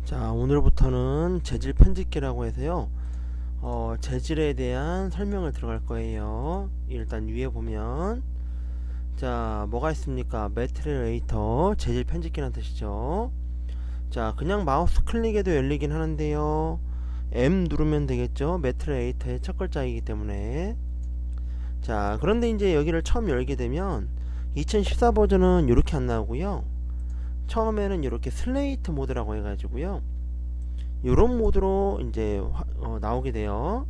자, 오늘부터는 재질 편집기라고 해서요. 재질에 대한 설명을 들어갈 거예요. 일단 위에 보면 자, 뭐가 있습니까? 매트리얼 에디터, 재질 편집기란 뜻이죠. 자, 그냥 마우스 클릭해도 열리긴 하는데요. M 누르면 되겠죠? 매트리얼 에디터의 첫 글자이기 때문에. 자, 그런데 이제 여기를 처음 열게 되면 2014 버전은 이렇게 안 나오고요. 처음에는 이렇게 슬레이트 모드라고 해가지고요. 요런 모드로 이제 나오게 돼요.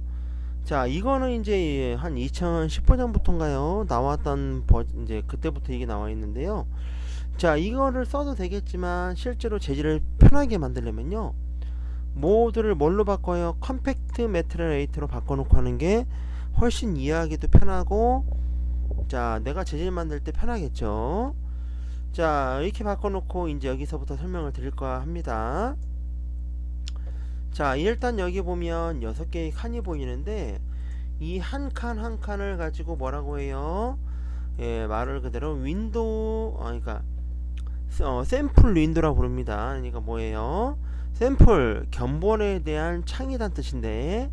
자, 이거는 이제 한 2010 버전부터인가요? 나왔던 이제 그때부터 이게 나와 있는데요. 자, 이거를 써도 되겠지만 실제로 재질을 편하게 만들려면요. 모드를 뭘로 바꿔요? 컴팩트 매트리얼 에디터로 바꿔놓고 하는 게 훨씬 이해하기도 편하고, 자, 내가 재질 만들 때 편하겠죠. 자, 이렇게 바꿔놓고 이제 여기서부터 설명을 드릴까 합니다. 자, 일단 여기 보면 6개의 칸이 보이는데 이 한 칸 한 칸을 가지고 뭐라고 해요? 예, 말을 그대로 윈도우, 그러니까 샘플 윈도우라 부릅니다. 그러니까 뭐예요? 샘플 견본에 대한 창이란 뜻인데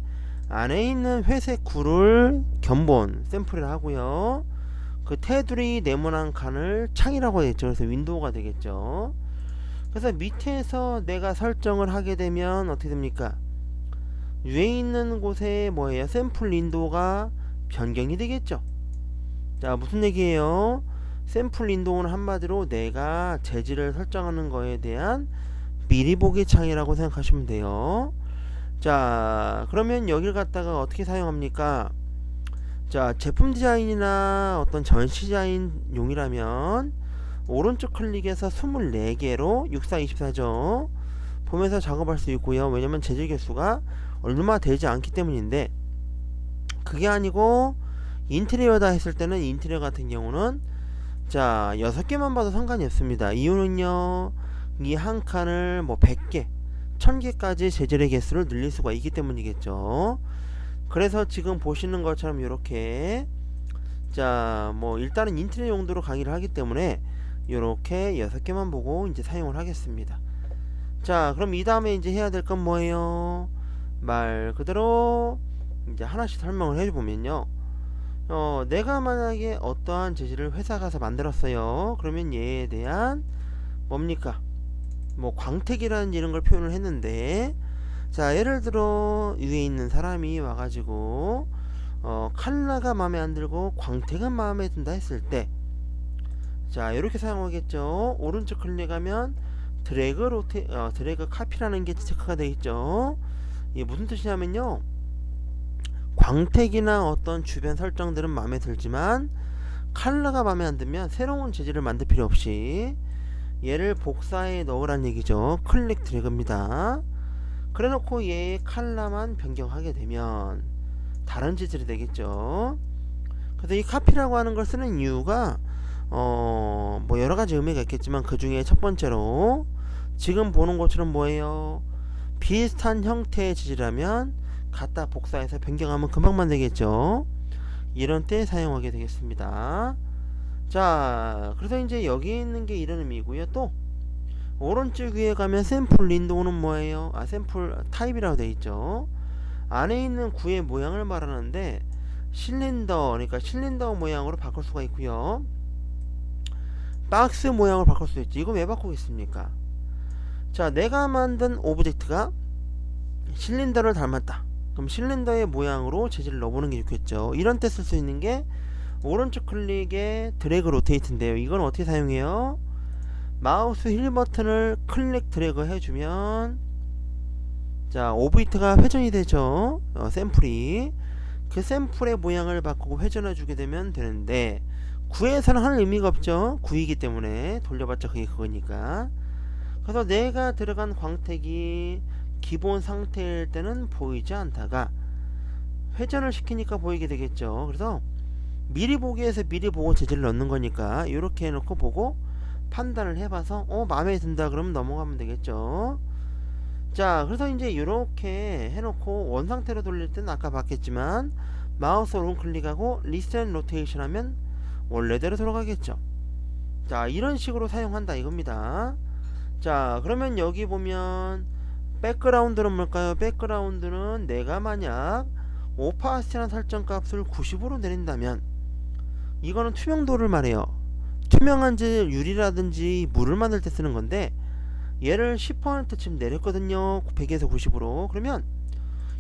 안에 있는 회색 구를 견본 샘플이라 하고요. 그 테두리 네모난 칸을 창이라고 했죠. 그래서 윈도우가 되겠죠. 그래서 밑에서 내가 설정을 하게 되면 어떻게 됩니까? 위에 있는 곳에 뭐예요? 샘플 윈도우가 변경이 되겠죠. 자, 무슨 얘기예요? 샘플 윈도우는 한마디로 내가 재질을 설정하는 거에 대한 미리 보기 창이라고 생각하시면 돼요. 자, 그러면 여기를 갖다가 어떻게 사용합니까? 자, 제품 디자인이나 어떤 전시 디자인용이라면 오른쪽 클릭해서 24개로 6424죠. 보면서 작업할 수 있고요. 왜냐면 재질 개수가 얼마 되지 않기 때문인데, 그게 아니고 인테리어다 했을 때는 인테리어 같은 경우는 자, 6개만 봐도 상관이 없습니다. 이유는요, 이 한 칸을 뭐 100개 1000개까지 재질의 개수를 늘릴 수가 있기 때문이겠죠. 그래서 지금 보시는 것처럼 이렇게, 자, 뭐 일단은 인테리어 용도로 강의를 하기 때문에 이렇게 6개만 보고 이제 사용을 하겠습니다. 자, 그럼 이 다음에 이제 해야 될 건 뭐예요? 말 그대로 이제 하나씩 설명을 해보면요. 내가 만약에 어떠한 재질을 회사 가서 만들었어요. 그러면 얘에 대한 뭡니까? 뭐 광택이라는 이런 걸 표현을 했는데, 자, 예를 들어 위에 있는 사람이 와가지고 컬러가 마음에 안 들고 광택은 마음에 든다 했을 때, 자, 이렇게 사용하겠죠. 오른쪽 클릭하면 드래그 카피라는 게 체크가 되어 있죠. 이게 무슨 뜻이냐면요, 광택이나 어떤 주변 설정들은 마음에 들지만 컬러가 마음에 안 들면 새로운 재질을 만들 필요 없이 얘를 복사해 넣으란 얘기죠. 클릭 드래그입니다. 그래 놓고 얘의 컬러만 변경하게 되면 다른 재질이 되겠죠. 그래서 이 카피라고 하는 걸 쓰는 이유가 뭐 여러가지 의미가 있겠지만, 그 중에 첫 번째로 지금 보는 것처럼 뭐예요? 비슷한 형태의 재질이라면 갖다 복사해서 변경하면 금방 만들겠죠. 이런 때 사용하게 되겠습니다. 자, 그래서 이제 여기 있는 게 이런 의미고요. 또 오른쪽 위에 가면 샘플 윈도우는 뭐예요? 샘플 타입이라고 되어 있죠. 안에 있는 구의 모양을 말하는데 실린더, 그러니까 실린더 모양으로 바꿀 수가 있고요. 박스 모양으로 바꿀 수 있지. 이거 왜 바꾸겠습니까? 자, 내가 만든 오브젝트가 실린더를 닮았다. 그럼 실린더의 모양으로 재질을 넣어보는 게 좋겠죠. 이런 때 쓸 수 있는 게 오른쪽 클릭의 드래그 로테이트인데요. 이건 어떻게 사용해요? 마우스 휠 버튼을 클릭 드래그 해주면, 자, 오브젝트가 회전이 되죠. 샘플이. 그 샘플의 모양을 바꾸고 회전해 주게 되면 되는데, 구에서는 할 의미가 없죠. 구이기 때문에 돌려봤자 그게 그거니까. 그래서 내가 들어간 광택이 기본 상태일 때는 보이지 않다가 회전을 시키니까 보이게 되겠죠. 그래서 미리 보기에서 미리 보고 재질을 넣는 거니까 이렇게 해놓고 보고 판단을 해봐서 마음에 든다 그러면 넘어가면 되겠죠. 자, 그래서 이제 이렇게 해놓고 원상태로 돌릴 때는 아까 봤겠지만 마우스 오른 클릭하고 리셋 로테이션 하면 원래대로 돌아가겠죠. 자, 이런 식으로 사용한다 이겁니다. 자, 그러면 여기 보면 백그라운드는 뭘까요? 백그라운드는 내가 만약 오파시티라는 설정 값을 90으로 내린다면 이거는 투명도를 말해요. 투명한 유리라든지 물을 만들 때 쓰는 건데 얘를 10%쯤 내렸거든요. 100에서 90으로. 그러면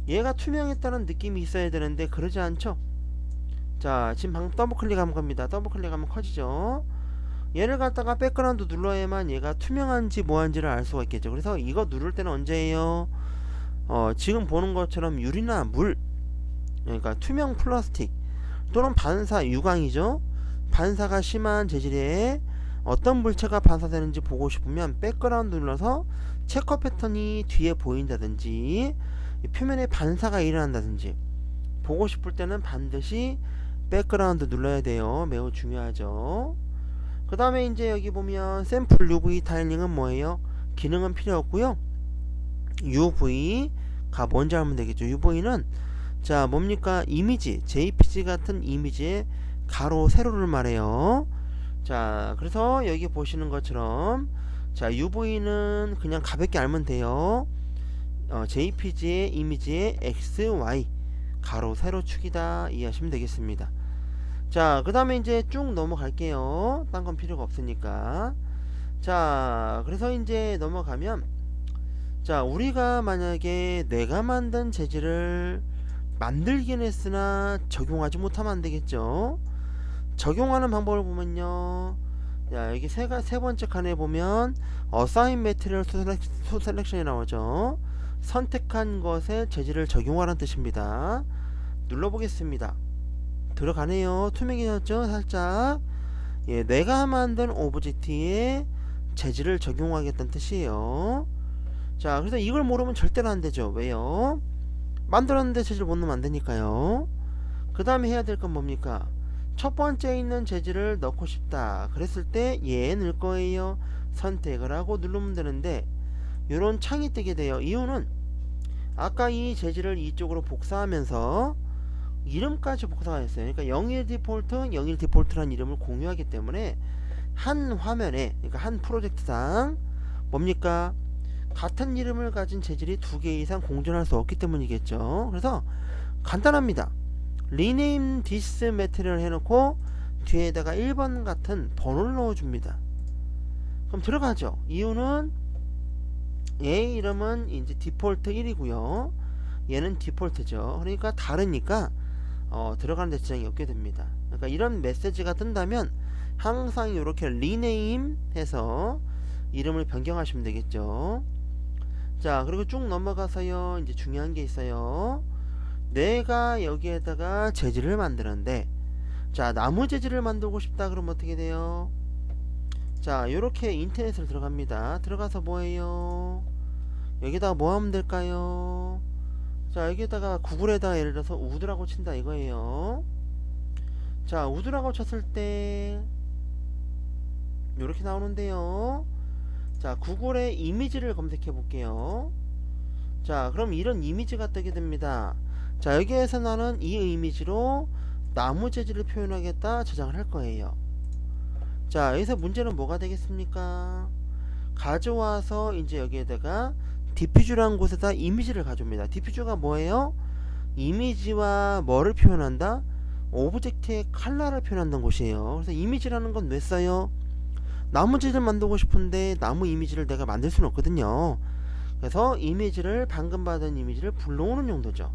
얘가 투명했다는 느낌이 있어야 되는데 그러지 않죠? 자, 지금 방금 더블 클릭하면 겁니다. 더블 클릭하면 커지죠. 얘를 갖다가 백그라운드 눌러야만 얘가 투명한지 뭐한지를 알 수가 있겠죠. 그래서 이거 누를 때는 언제예요? 지금 보는 것처럼 유리나 물, 그러니까 투명 플라스틱 또는 반사 유광이죠. 반사가 심한 재질에 어떤 물체가 반사되는지 보고 싶으면 백그라운드 눌러서 체커 패턴이 뒤에 보인다든지 표면에 반사가 일어난다든지 보고 싶을 때는 반드시 백그라운드 눌러야 돼요. 매우 중요하죠. 그 다음에 이제 여기 보면 샘플 UV 타일링은 뭐예요? 기능은 필요 없고요. UV가 뭔지 알면 되겠죠. UV는 자 뭡니까? 이미지 JPG 같은 이미지의 가로 세로를 말해요. 자 그래서 여기 보시는 것처럼 자 UV는 그냥 가볍게 알면 돼요. JPG의 이미지의 X, Y 가로 세로 축이다 이해하시면 되겠습니다. 자 그 다음에 이제 쭉 넘어갈게요. 딴 건 필요가 없으니까. 자 그래서 이제 넘어가면 자 우리가 만약에 내가 만든 재질을 만들긴 했으나 적용하지 못하면 안 되겠죠. 적용하는 방법을 보면요. 자 여기 세 번째 칸에 보면 Assign Material to Selection이 나오죠. 선택한 것에 재질을 적용하라는 뜻입니다. 눌러보겠습니다. 들어가네요. 투명해졌죠 살짝. 예, 내가 만든 오브젝트에 재질을 적용하겠다는 뜻이에요. 자 그래서 이걸 모르면 절대로 안되죠. 왜요? 만들었는데 재질 못 넣으면 안되니까요. 그 다음에 해야 될 건 뭡니까? 첫 번째 있는 재질을 넣고 싶다 그랬을 때 얘 넣을 거예요. 선택을 하고 누르면 되는데 요런 창이 뜨게 돼요. 이유는 아까 이 재질을 이쪽으로 복사하면서 이름까지 복사가 했어요. 그러니까 01 디폴트, 01 디폴트라는 이름을 공유하기 때문에 한 화면에, 그러니까 한 프로젝트상 뭡니까? 같은 이름을 가진 재질이 두 개 이상 공존할 수 없기 때문이겠죠. 그래서 간단합니다. Rename this material 해놓고 뒤에다가 1번 같은 번호를 넣어줍니다. 그럼 들어가죠. 이유는 얘 이름은 이제 디폴트 1이고요. 얘는 디폴트죠. 그러니까 다르니까 들어가는 데 지장이 없게 됩니다. 그러니까 이런 메시지가 뜬다면 항상 이렇게 rename 해서 이름을 변경하시면 되겠죠. 자 그리고 쭉 넘어가서요 이제 중요한 게 있어요. 내가 여기에다가 재질을 만드는데 자 나무 재질을 만들고 싶다 그러면 어떻게 돼요? 자 요렇게 인터넷을 들어갑니다. 들어가서 뭐예요? 여기다가 뭐 하면 될까요? 자 여기에다가 구글에다가 예를 들어서 우드라고 친다 이거예요. 자 우드라고 쳤을 때 요렇게 나오는데요. 자 구글에 이미지를 검색해 볼게요. 자 그럼 이런 이미지가 뜨게 됩니다. 자 여기에서 나는 이 이미지로 나무 재질을 표현하겠다 저장을 할 거예요. 자 여기서 문제는 뭐가 되겠습니까? 가져와서 이제 여기에다가 디퓨즈라는 곳에다 이미지를 가져옵니다. 디퓨즈가 뭐예요? 이미지와 뭐를 표현한다? 오브젝트의 컬러를 표현한다는 곳이에요. 그래서 이미지라는 건 왜 써요? 나무 재질 만들고 싶은데 나무 이미지를 내가 만들 수는 없거든요. 그래서 이미지를 방금 받은 이미지를 불러오는 용도죠.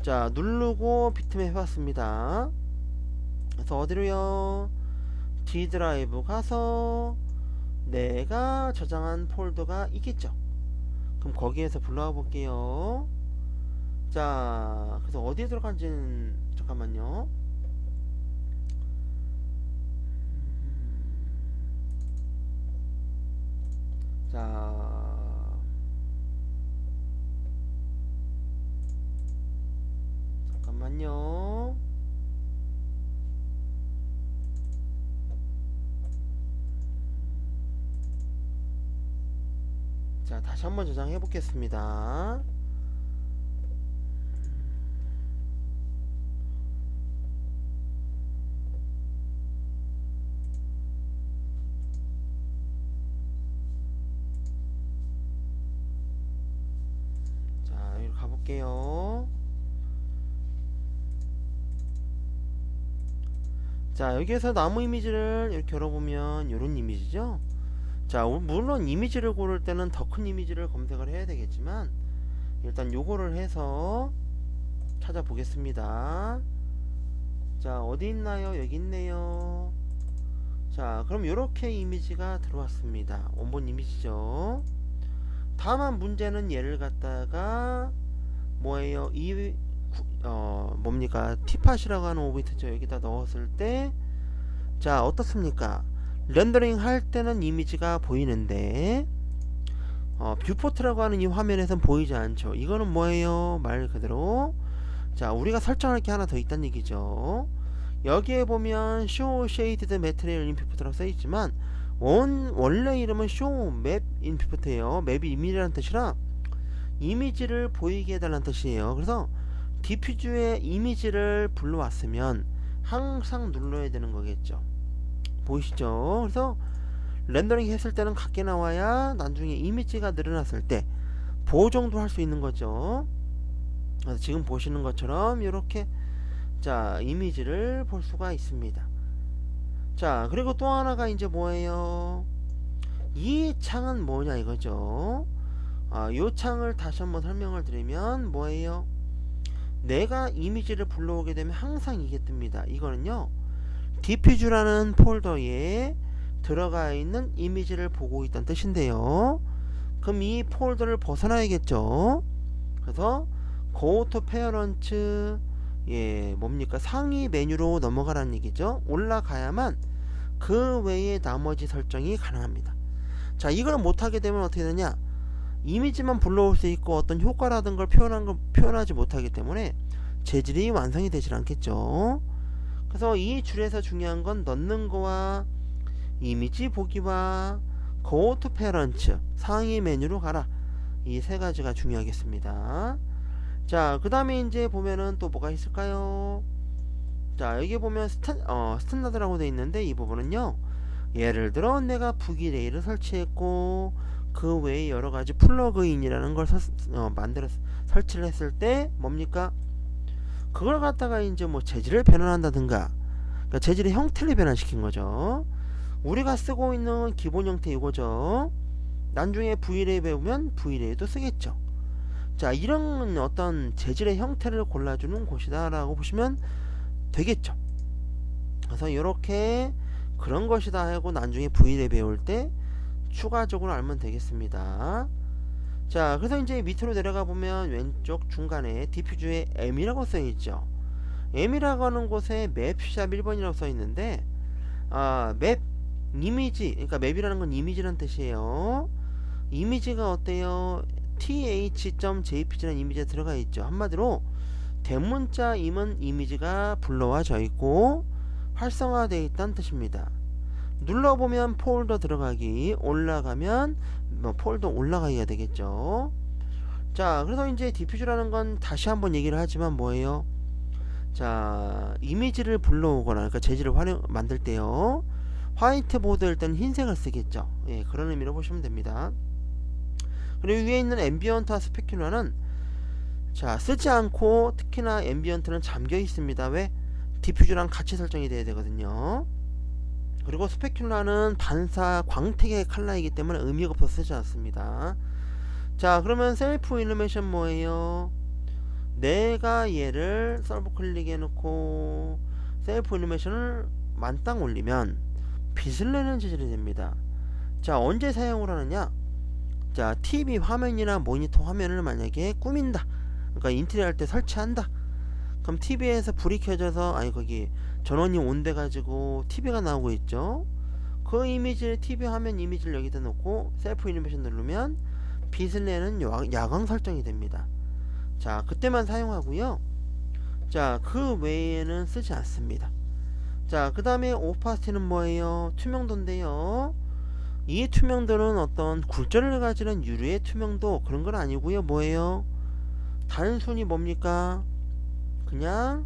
자 누르고 비트맵 해봤습니다. 그래서 어디로요? D 드라이브 가서 내가 저장한 폴더가 있겠죠. 그럼 거기에서 불러와 볼게요. 자 그래서 어디에 들어간지는 잠깐만요. 자 잠깐만요. 자 다시 한번 저장해 보겠습니다. 볼게요. 자, 여기에서 나무 이미지를 이렇게 열어보면 이런 이미지죠. 자, 물론 이미지를 고를 때는 더 큰 이미지를 검색을 해야 되겠지만 일단 요거를 해서 찾아보겠습니다. 자, 어디 있나요? 여기 있네요. 자, 그럼 이렇게 이미지가 들어왔습니다. 원본 이미지죠. 다만 문제는 얘를 갖다가 뭐예요? 뭡니까? 티팟이라고 하는 오브젝트죠. 여기다 넣었을 때, 자, 어떻습니까? 렌더링 할 때는 이미지가 보이는데, 뷰포트라고 하는 이 화면에선 보이지 않죠. 이거는 뭐예요? 말 그대로, 자, 우리가 설정할 게 하나 더 있다는 얘기죠. 여기에 보면 Show Shaded Material Input라고 써있지만, 원래 이름은 Show Map Input예요. 맵이 이미지라는 뜻이라 이미지를 보이게 해달라는 뜻이에요. 그래서 디퓨즈에 이미지를 불러왔으면 항상 눌러야 되는 거겠죠. 보이시죠? 그래서 렌더링 했을 때는 같게 나와야 나중에 이미지가 늘어났을 때 보정도 할 수 있는 거죠. 그래서 지금 보시는 것처럼 이렇게 자 이미지를 볼 수가 있습니다. 자, 그리고 또 하나가 이제 뭐예요? 이 창은 뭐냐 이거죠. 요 창을 다시 한번 설명을 드리면 뭐예요? 내가 이미지를 불러오게 되면 항상 이게 뜹니다. 이거는요, 디퓨즈라는 폴더에 들어가 있는 이미지를 보고 있다는 뜻인데요. 그럼 이 폴더를 벗어나야겠죠. 그래서 Go to Parent, 뭡니까? 상위 메뉴로 넘어가라는 얘기죠. 올라가야만 그 외에 나머지 설정이 가능합니다. 자, 이걸 못하게 되면 어떻게 되냐? 이미지만 불러올 수 있고 어떤 효과라든 걸 표현하지 못하기 때문에 재질이 완성이 되질 않겠죠. 그래서 이 줄에서 중요한 건 넣는 거와 이미지 보기와 Go to Parent, 상위 메뉴로 가라. 이 세 가지가 중요하겠습니다. 자, 그 다음에 이제 보면은 또 뭐가 있을까요? 자, 여기 보면 스탠다드라고 되어 있는데 이 부분은요, 예를 들어 내가 부기레이를 설치했고 그 외에 여러 가지 플러그인이라는 걸 설치를 했을 때 뭡니까? 그걸 갖다가 이제 뭐 재질을 변환한다든가, 그러니까 재질의 형태를 변환시킨 거죠. 우리가 쓰고 있는 기본 형태 이거죠. 나중에 V레이 배우면 V레이도 쓰겠죠. 자, 이런 어떤 재질의 형태를 골라주는 곳이다 라고 보시면 되겠죠. 그래서 이렇게 그런 것이다 하고 나중에 V레이 배울 때 추가적으로 알면 되겠습니다. 자, 그래서 이제 밑으로 내려가 보면 왼쪽 중간에 디퓨즈에 M이라고 써있죠. M이라고 하는 곳에 맵 샵 1번이라고 써있는데, 맵 이미지, 그러니까 맵이라는 건 이미지라는 뜻이에요. 이미지가 어때요? th.jpg라는 이미지가 들어가 있죠. 한마디로 대문자 임은 이미지가 불러와져 있고 활성화되어 있다는 뜻입니다. 눌러보면 폴더 들어가기, 올라가면 폴더 올라가기가 되겠죠. 자, 그래서 이제 디퓨즈라는 건 다시 한번 얘기를 하지만 뭐예요? 자, 이미지를 불러오거나, 그러니까 재질을 만들 때요, 화이트보드일 때는 흰색을 쓰겠죠. 예, 그런 의미로 보시면 됩니다. 그리고 위에 있는 앰비언트와 스페큘라는 자, 쓰지 않고 특히나 앰비언트는 잠겨 있습니다. 왜? 디퓨즈랑 같이 설정이 돼야 되거든요. 그리고 스페큘라는 반사 광택의 컬러이기 때문에 의미가 없어서 쓰지 않습니다. 자, 그러면 셀프 일루미네이션 뭐예요? 내가 얘를 서브 클릭해 놓고 셀프 일루미네이션을 만땅 올리면 빛을 내는 재질이 됩니다. 자, 언제 사용을 하느냐? 자, TV 화면이나 모니터 화면을 만약에 꾸민다, 그러니까 인테리어 할 때 설치한다. 그럼 TV에서 불이 켜져서 거기 전원이 온돼 가지고 TV가 나오고 있죠. 그 이미지를 TV 화면 이미지를 여기다 놓고 셀프 일루미네이션 누르면 빛을 내는 야광 설정이 됩니다. 자, 그때만 사용하고요. 자, 그 외에는 쓰지 않습니다. 자, 그 다음에 오파시티는 뭐예요? 투명도인데요. 이 투명도는 어떤 굴절을 가지는 유리의 투명도 그런 건 아니고요. 뭐예요? 단순히 뭡니까? 그냥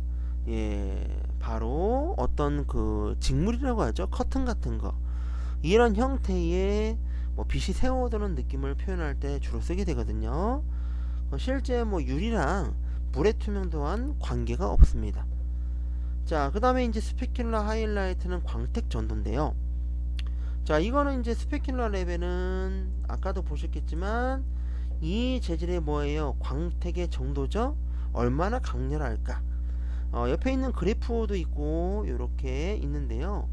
바로 어떤 그 직물이라고 하죠. 커튼 같은 거, 이런 형태의 빛이 새어오르는 느낌을 표현할 때 주로 쓰게 되거든요. 실제 뭐 유리랑 물의 투명도와는 관계가 없습니다. 자, 그 다음에 이제 스페큘러 하이라이트는 광택 전도인데요. 자, 이거는 이제 스페큘러 레벨은 아까도 보셨겠지만 이 재질의 뭐예요? 광택의 정도죠? 얼마나 강렬할까? 옆에 있는 그래프도 있고 이렇게 있는데요.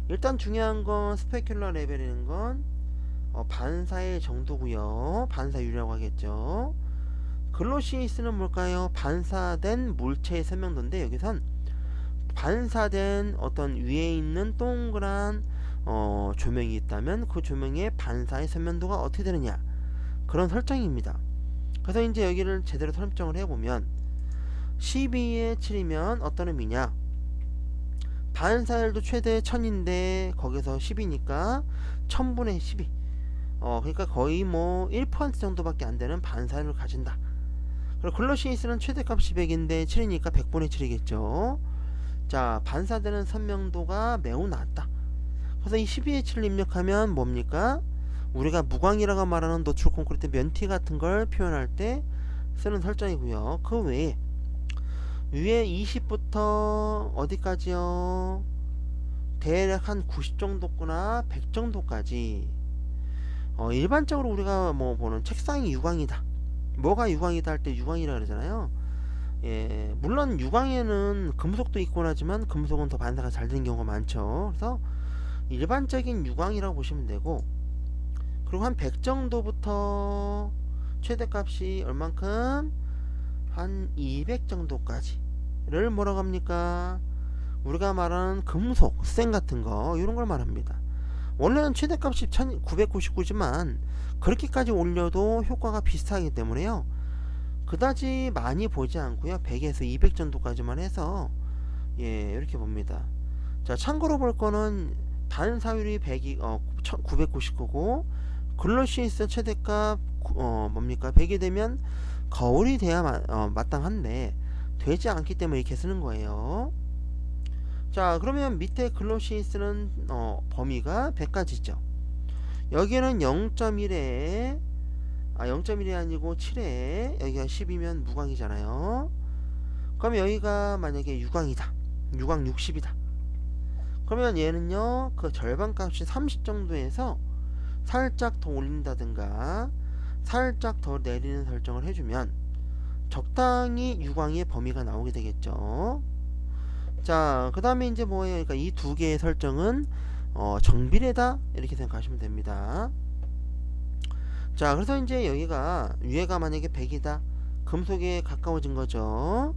일단 중요한 건 스페큘러 레벨이라는 건 반사의 정도고요. 반사율이라고 하겠죠. 글로시스는 뭘까요? 반사된 물체의 선명도인데 여기선 반사된 어떤 위에 있는 동그란 조명이 있다면 그 조명의 반사의 선명도가 어떻게 되느냐, 그런 설정입니다. 그래서 이제 여기를 제대로 설정을 해보면 12에 7이면 어떤 의미냐, 반사율도 최대 1000인데 거기서 10이니까 1000분의 12, 그러니까 거의 뭐 1% 정도밖에 안 되는 반사율을 가진다. 그리고 글로시스는 최대값이 100인데 7이니까 100분의 7이겠죠. 자, 반사되는 선명도가 매우 낮다. 그래서 이 12의 7을 입력하면 뭡니까? 우리가 무광이라고 말하는 노출 콘크리트 면티 같은 걸 표현할 때 쓰는 설정이고요. 그 외에 위에 20부터 어디까지요? 대략 한 90 정도구나 100 정도까지. 일반적으로 우리가 뭐 보는 책상이 유광이다, 뭐가 유광이다 할 때 유광이라 그러잖아요. 예, 물론 유광에는 금속도 있곤 하지만 금속은 더 반사가 잘 되는 경우가 많죠. 그래서 일반적인 유광이라고 보시면 되고, 그리고 한 100 정도부터 최대값이 얼만큼? 한 200 정도까지를 뭐라고 합니까? 우리가 말하는 금속, 생 같은 거 이런 걸 말합니다. 원래는 최대값이 1999지만 그렇게까지 올려도 효과가 비슷하기 때문에요. 그다지 많이 보지 않고요. 100에서 200 정도까지만 해서 예, 이렇게 봅니다. 자, 참고로 볼 거는 반사율이 100이 999고 글로시스 최대값 뭡니까? 100이 되면 거울이 돼야 마땅한데 되지 않기 때문에 이렇게 쓰는 거예요. 자, 그러면 밑에 글로시스는 범위가 100까지죠. 여기는 0.1에 0.1이 아니고 7에 여기가 10이면 무광이잖아요. 그럼 여기가 만약에 유광이다, 유광 60이다, 그러면 얘는요 그 절반 값이 30 정도에서 살짝 더 올린다든가 살짝 더 내리는 설정을 해주면 적당히 유광의 범위가 나오게 되겠죠. 자, 그 다음에 이제 뭐예요? 그러니까 이 두 개의 설정은 정비례다 이렇게 생각하시면 됩니다. 자, 그래서 이제 여기가 위에가 만약에 100이다, 금속에 가까워진 거죠.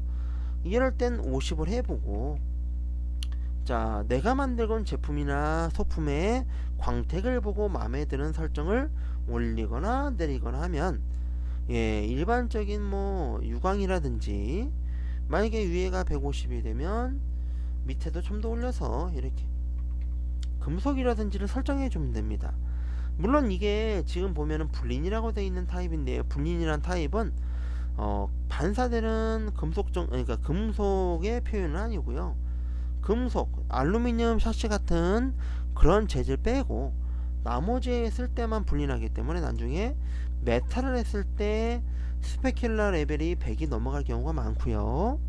이럴 땐 50을 해보고, 자, 내가 만들고 온 제품이나 소품의 광택을 보고 마음에 드는 설정을 올리거나 내리거나 하면 예, 일반적인 뭐 유광이라든지 만약에 위에가 150이 되면 밑에도 좀 더 올려서 이렇게 금속이라든지를 설정해 주면 됩니다. 물론 이게 지금 보면은 불린이라고 되어 있는 타입인데요. 불린이란 타입은 반사되는 그러니까 금속의 표현은 아니고요. 금속, 알루미늄 샤시 같은 그런 재질 빼고 나머지에 쓸 때만 불린하기 때문에 나중에 메탈을 했을 때 스페큘러 레벨이 100이 넘어갈 경우가 많고요.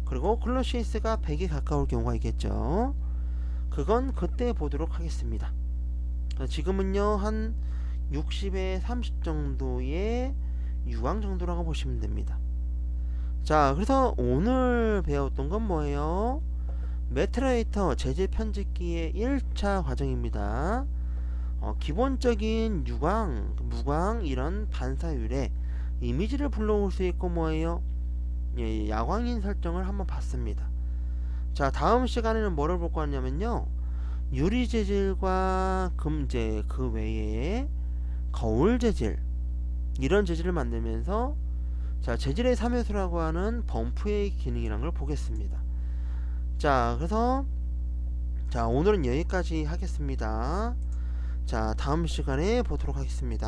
그리고 글로시스가 100에 가까울 경우가 있겠죠. 그건 그때 보도록 하겠습니다. 지금은요 한 60에 30 정도의 유광 정도라고 보시면 됩니다. 자, 그래서 오늘 배웠던 건 뭐예요? 메트레이터 재질 편집기의 1차 과정입니다. 기본적인 유광, 무광 이런 반사율에 이미지를 불러올 수 있고 뭐예요? 예, 야광인 설정을 한번 봤습니다. 자, 다음 시간에는 뭐를 볼 거냐면요, 유리 재질과 금재 그 외에 거울 재질, 이런 재질을 만들면서 자, 재질의 3요소라고 하는 범프의 기능이라는 걸 보겠습니다. 자, 그래서 자, 오늘은 여기까지 하겠습니다. 자, 다음 시간에 보도록 하겠습니다.